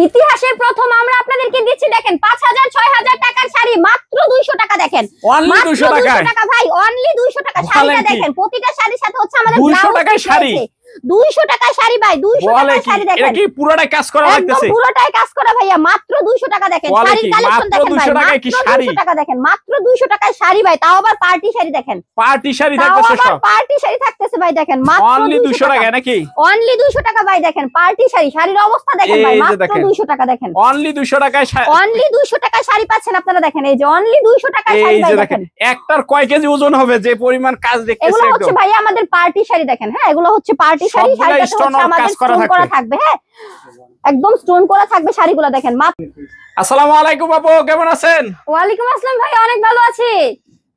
ইতিহাসের প্রথম আমরা আপনাদেরকে দিচ্ছি দেখেন 5000 6000 টাকার শাড়ি মাত্র 200 টাকা দেখেন অনলি 200 টাকা ভাই অনলি 200 টাকা শাড়িটা দেখেন প্রতিটা শাড়ির সাথে হচ্ছে আমাদের 200 টাকার শাড়ি 200 টাকা শাড়ি ভাই 200 টাকার শাড়ি দেখেন এটা কি পুরোটাই কাজ করা লাগতেছে একদম পুরোটাই কাজ করা ভাইয়া মাত্র 200 টাকা দেখেন শাড়ির কালেকশন দেখেন ভাই মাত্র 200 টাকা দেখেন মাত্র 200 টাকায় শাড়ি ভাই তাও আবার পার্টি শাড়ি দেখেন পার্টি শাড়ি থাকতেছে সব পার্টি শাড়ি থাকতেছে ভাই দেখেন মাত্র অনলি 200 টাকা নাকি অনলি 200 টাকা ভাই দেখেন পার্টি শাড়ির অবস্থা দেখেন ভাই মাত্র 200 টাকা দেখেন অনলি 200 টাকায় অনলি 200 টাকায় শাড়ি পাচ্ছেন আপনারা দেখেন এই যে অনলি 200 টাকায় শাড়ি ভাই দেখেন একটার কয় কেজি ওজন হবে যে পরিমাণ কাজ দেখতেছেন এগুলো হচ্ছে ভাই আমাদের পার্টি শাড়ি দেখেন হ্যাঁ এগুলো হচ্ছে পার্টি শাড়ি শাড়িটা হচ্ছে আমাদের স্টোন করা থাকবে হ্যাঁ একদম স্টোন করা থাকবে শাড়িগুলো দেখেন আসসালামু আলাইকুম আপু কেমন আছেন ওয়ালাইকুম আসসালাম ভাই অনেক ভালো আছি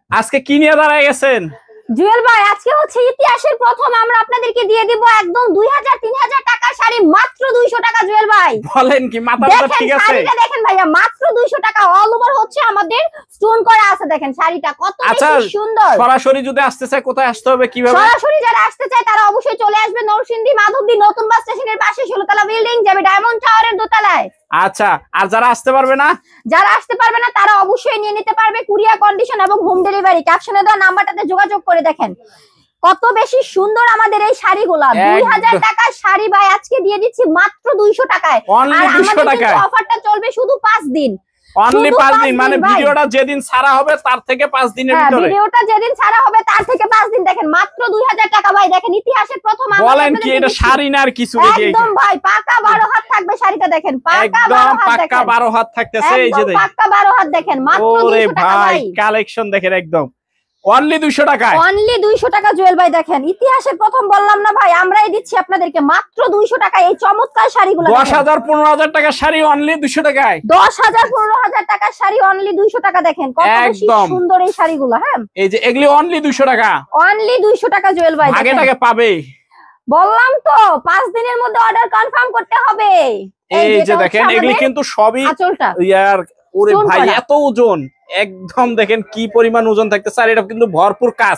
আজকে কি নিয়ে দাঁড়ায় গেছেন জুয়েল ভাই আজকে হচ্ছে ইতিহাসের প্রথম আমরা আপনাদেরকে দিয়ে দিব একদম 2000 3000 টাকার শাড়ি মাত্র 200 টাকা জুয়েল ভাই বলেন কি মাথাটা ঠিক আছে শাড়িটা দেখেন ভাইয়া মাত্র 200 টাকা অল ওভার হচ্ছে আমাদের স্টোন করা আছে দেখেন শাড়িটা কত বেশি সুন্দর সরাসরি যদি আসতে চায় কোথায় আসতে হবে কিভাবে সরাসরি যারা আসতে চায় তারা অবশ্যই চলে আসবে নরসিংদী মাধবদী নতুন বাস স্টেশনের পাশে 16 তলা বিল্ডিং যাবে ডায়মন্ড টাওয়ারের দোতলায় আচ্ছা আর যারা আসতে পারবে না তারা অবশ্যই নিয়ে নিতে পারবে কুরিয়ার কন্ডিশন এবং হোম ডেলিভারি ক্যাপশনে দেওয়া নাম্বারটাতে যোগাযোগ করে দেখেন কত বেশি সুন্দর আমাদের এই শাড়িগুলা 2000 টাকার শাড়ি ভাই আজকে দিয়ে দিচ্ছি মাত্র 200 টাকায় আর আমাদের অফারটা চলবে শুধু 5 দিন অনলি 5 দিন মানে ভিডিওটা যেদিন ছাড়া হবে তার থেকে 5 দিনের ভিতরে ভিডিওটা যেদিন ছাড়া হবে তার থেকে 5 দিন দেখেন মাত্র 2000 টাকা ভাই দেখেন ইতিহাসের প্রথম আমরা বলেন কি এটা শাড়ি না আর কিছু দেখি একদম ভাই পাকা 12 হাত থাকবে শাড়িটা দেখেন পাকা 12 হাত থাকতেছে এই যে দেখেন পাকা 12 হাত দেখেন মাত্র 200 টাকা ভাই কালেকশন দেখেন একদম অনলি 200 টাকায় অনলি 200 টাকা জুয়েল ভাই দেখেন ইতিহাসের প্রথম বললাম না ভাই আমরাই দিচ্ছি আপনাদেরকে মাত্র 200 টাকায় এই চমৎকার শাড়িগুলো 10000 15000 টাকার শাড়ি অনলি 200 টাকায় 10000 15000 টাকার শাড়ি অনলি 200 টাকা দেখেন কত বেশি সুন্দর এই শাড়িগুলো হ্যাঁ এই যে এগুলি অনলি 200 টাকা অনলি 200 টাকা জুয়েল ভাই আগে টাকা পাবে বললাম তো 5 দিনের মধ্যে অর্ডার কনফার্ম করতে হবে এই যে দেখেন এগুলি কিন্তু সবই আঁচলটা ইয়ার ওরে ভাই এত ওজন একদম দেখেন কি পরিমাণ ওজন থাকতেছে আর এটা কিন্তু ভরপুর কাজ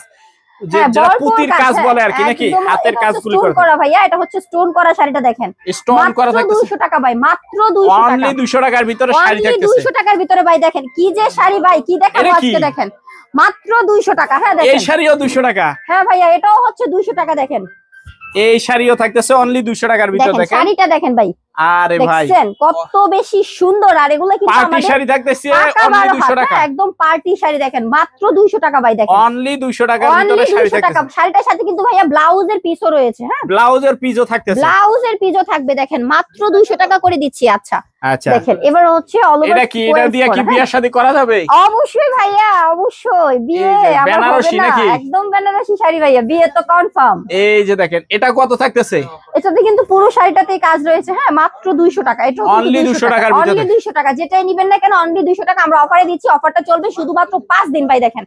যে যেটা পুতির কাজ বলে আর কি নাকি হাতের কাজগুলি করা ভাইয়া এটা হচ্ছে স্টোন করা শাড়িটা দেখেন স্টোন করা থাকতেছে 200 টাকা ভাই মাত্র 200 টাকা অনলি 200 টাকার ভিতরে শাড়ি থাকতেছে 200 টাকার ভিতরে ভাই দেখেন কি যে শাড়ি ভাই কি দেখাবো আজকে দেখেন মাত্র 200 টাকা হ্যাঁ দেখেন এই শাড়িও 200 টাকা হ্যাঁ ভাইয়া এটাও হচ্ছে 200 টাকা দেখেন এই শাড়িও থাকতেছে অনলি 200 টাকার ভিতরে দেখেন শাড়িটা দেখেন ভাই আরে ভাই দেখেন কত বেশি সুন্দর আর এগুলো কিন্তু পার্টি শাড়ি থাকতেছে অনলি 200 টাকা একদম পার্টি শাড়ি দেখেন মাত্র 200 টাকা ভাই দেখেন অনলি 200 টাকার ভিতরে শাড়ি থাকতেছে শাড়িটার সাথে কিন্তু ভাইয়া ব্লাউজের পিসও রয়েছে হ্যাঁ ব্লাউজের পিসও থাকতেছে ব্লাউজের পিসও থাকবে দেখেন মাত্র 200 টাকা করে দিচ্ছি আচ্ছা আচ্ছা দেখেন এবার হচ্ছে অল ওভার এটা কি এটা দিয়ে কি বিয়ে শাদী করা যাবে অবশ্যই ভাইয়া অবশ্যই বিয়ে বেনারসি নাকি একদম বেনারসি শাড়ি ভাইয়া বিয়ে তো কনফার্ম এই যে দেখেন এটা কত থাকতেছে এটাতে কিন্তু পুরো শাড়িটাতেই কাজ রয়েছে হ্যাঁ মাত্র 200 টাকা এটা অনলি 200 টাকার ভিতরে অনলি 200 টাকা যেটাই নেবেন না কেন অনলি 200 টাকা আমরা অফারে দিচ্ছি অফারটা চলবে শুধুমাত্র 5 দিন ভাই দেখেন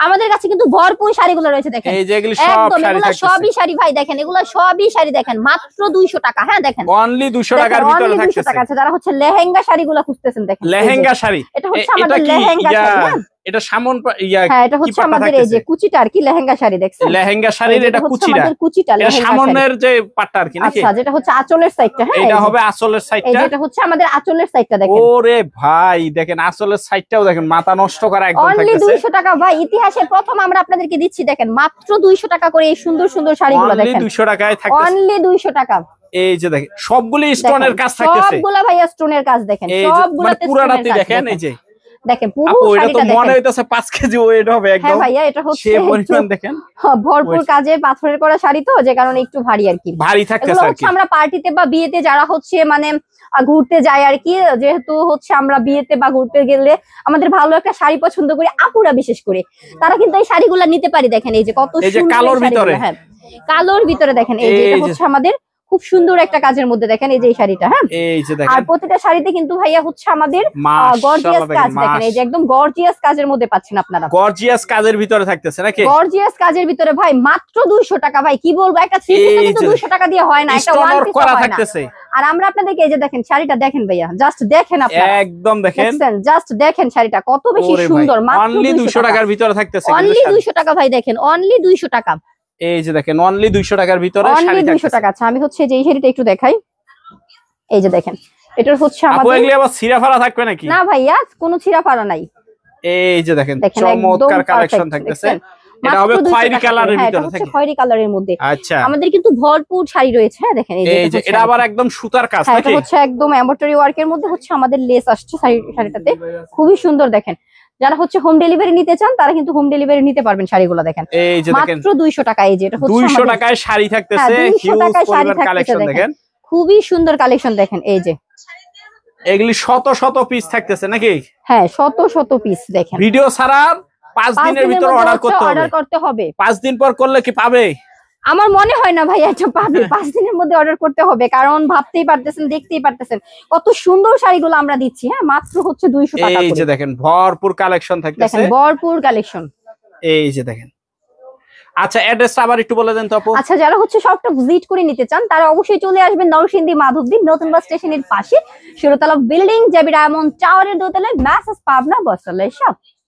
আমাদের কাছে কিন্তু ভরপুর শাড়িগুলো রয়েছে দেখেন এই যে এগুলি সব শাড়ি থাকতেছে সবই শাড়ি ভাই দেখেন এগুলো সবই শাড়ি দেখেন মাত্র 200 টাকা হ্যাঁ দেখেন অনলি 200 টাকার ভিতরে থাকতেছে 200 টাকা আছে যারা হচ্ছে লেহেঙ্গা শাড়িগুলো খুঁজতেছেন দেখেন লেহেঙ্গা শাড়ি এটা হচ্ছে আমাদের লেহেঙ্গা শাড়ি এটা সামন হ্যাঁ এটা হচ্ছে আমাদের এই যে কুচিটা আর কি লেহেঙ্গা শাড়ি দেখছেন লেহেঙ্গা শাড়ির এটা কুচিটা এটা সামনের যে পাটটা আর কি নাকি আচ্ছা যেটা হচ্ছে আঁচলের সাইডটা হ্যাঁ এটা হবে আঁচলের সাইডটা এটা হচ্ছে আমাদের আঁচলের সাইডটা দেখেন ওরে ভাই দেখেন আঁচলের সাইডটাও দেখেন মাথা নষ্ট করা একদম থাকতেছে অনলি 200 টাকা ভাই ইতিহাসের প্রথম আমরা আপনাদেরকে দিচ্ছি দেখেন মাত্র 200 টাকা করে এই সুন্দর সুন্দর শাড়িগুলো দেখেন অনলি 200 টাকায় থাকতেছে অনলি 200 টাকা এই যে দেখেন সবগুলি স্টোনের কাজ থাকতেছে সবগুলা ভাইয়া স্টোনের কাজ দেখেন সবগুলাতে পুরাটাতে দেখেন এই যে দেখেন পুরো শাড়িটা দেখেন মনে হইতাছে 5 কেজি ওয়েট হবে একদম হ্যাঁ ভাইয়া এটা হচ্ছে সেই পরিমাণ দেখেন ভরপুর কাজে পাথরের করা শাড়ি তো যে কারণে একটু ভারী আর কি ভারী থাকতেছে আর কি আমরা পার্টিতে বা বিয়েতে যারা হচ্ছে মানে ঘুরতে যায় আর কি যেহেতু হচ্ছে আমরা বিয়েতে বা ঘুরতে গেলে আমাদের ভালো একটা শাড়ি পছন্দ করি আপুরা বিশেষ করে তারা কিন্তু এই শাড়িগুলো নিতে পারি দেখেন এই যে কত সুন্দর কালোর ভিতরে হ্যাঁ কালোর ভিতরে দেখেন এই যে এটা হচ্ছে আমাদের খুব সুন্দর একটা কাজের মধ্যে দেখেন এই যে এই শাড়িটা হ্যাঁ এই যে দেখেন আর প্রতিটা শাড়িতে কিন্তু ভাইয়া হচ্ছে আমাদের গর্জিয়াস কাজ দেখেন এই যে একদম গর্জিয়াস কাজের মধ্যে পাচ্ছেন আপনারা গর্জিয়াস কাজের ভিতরে থাকতেছে নাকি গর্জিয়াস কাজের ভিতরে ভাই মাত্র 200 টাকা ভাই কি বলবো একটা থ্রি পিস কিন্তু 200 টাকা দিয়ে হয় না একটা ওয়ান পিস করা থাকতেছে আর আমরা আপনাদেরকে এই যে দেখেন শাড়িটা দেখেন ভাইয়া জাস্ট দেখেন আপনারা একদম দেখেন জাস্ট দেখেন শাড়িটা কত বেশি সুন্দর মাত্র অনলি 200 টাকার ভিতরে থাকতেছে অনলি 200 টাকা ভাই দেখেন অনলি 200 টাকা এই যে দেখেন অনলি 200 টাকার ভিতরে শাড়ি থাকতেছে 200 টাকা। আচ্ছা আমি হচ্ছে যে এই শাড়িটা একটু দেখাই এই যে দেখেন এটা হচ্ছে আপু আমাদের এগুলি আবার ছিঁড়াফাড়া থাকবে নাকি? না ভাইয়া কোনো ছিঁড়াফাড়া নাই। এই যে দেখেন চমৎকার কালেকশন থাকতেছে। এটা হবে খয়েরি কালারের ভিতরে থাকে, খয়েরি কালারের মধ্যে। আচ্ছা আমাদের কিন্তু ভরপুর শাড়ি রয়েছে। হ্যাঁ দেখেন এই যে এটা আবার একদম সুতার কাজ নাকি, নাকি? এটা হচ্ছে একদম এমব্রয়ডারি ওয়ার্কের মধ্যে হচ্ছে আমাদের লেস আসছে শাড়িটাতে, খুবই সুন্দর। দেখেন যারা হচ্ছে হোম ডেলিভারি নিতে চান তারা কিন্তু হোম ডেলিভারি নিতে পারবেন শাড়িগুলো। দেখেন এই যে দেখেন মাত্র 200 টাকা। এই যে এটা হচ্ছে 200 টাকায় শাড়ি থাকতেছে, 200 টাকায় শাড়ি থাকতেছে। কালেকশন দেখেন খুবই সুন্দর কালেকশন। দেখেন এই যে এগুলি শত শত পিস থাকতেছে নাকি? হ্যাঁ শত শত পিস। দেখেন ভিডিও ছাড়া 5 দিনের ভিতর অর্ডার করতে হবে। 5 দিন পর করলে কি পাবে? আমার মনে হয় না ভাই এটা পাবে। 5 দিনের মধ্যে অর্ডার করতে হবে, কারণ ভাবতেই পারতেছেন, দেখতেই পারতেছেন কত সুন্দর শাড়িগুলো আমরা দিচ্ছি। হ্যাঁ মাত্র হচ্ছে 200 টাকা এই যে দেখেন ভরপুর কালেকশন থাকতেছে, দেখেন ভরপুর কালেকশন। এই যে দেখেন। আচ্ছা অ্যাড্রেসটা আবার একটু বলে দেন তো আপু। আচ্ছা যারা হচ্ছে শপটা ভিজিট করে নিতে চান তারা অবশ্যই চলে আসবেন নরসিংদী মাধবদী নতুন বাস স্টেশনের পাশে 16 তলা বিল্ডিং, জেবি ডায়মন্ড টাওয়ারের দোতলায়, মেসেজ পাবনা বস্ত্রালয় শপ।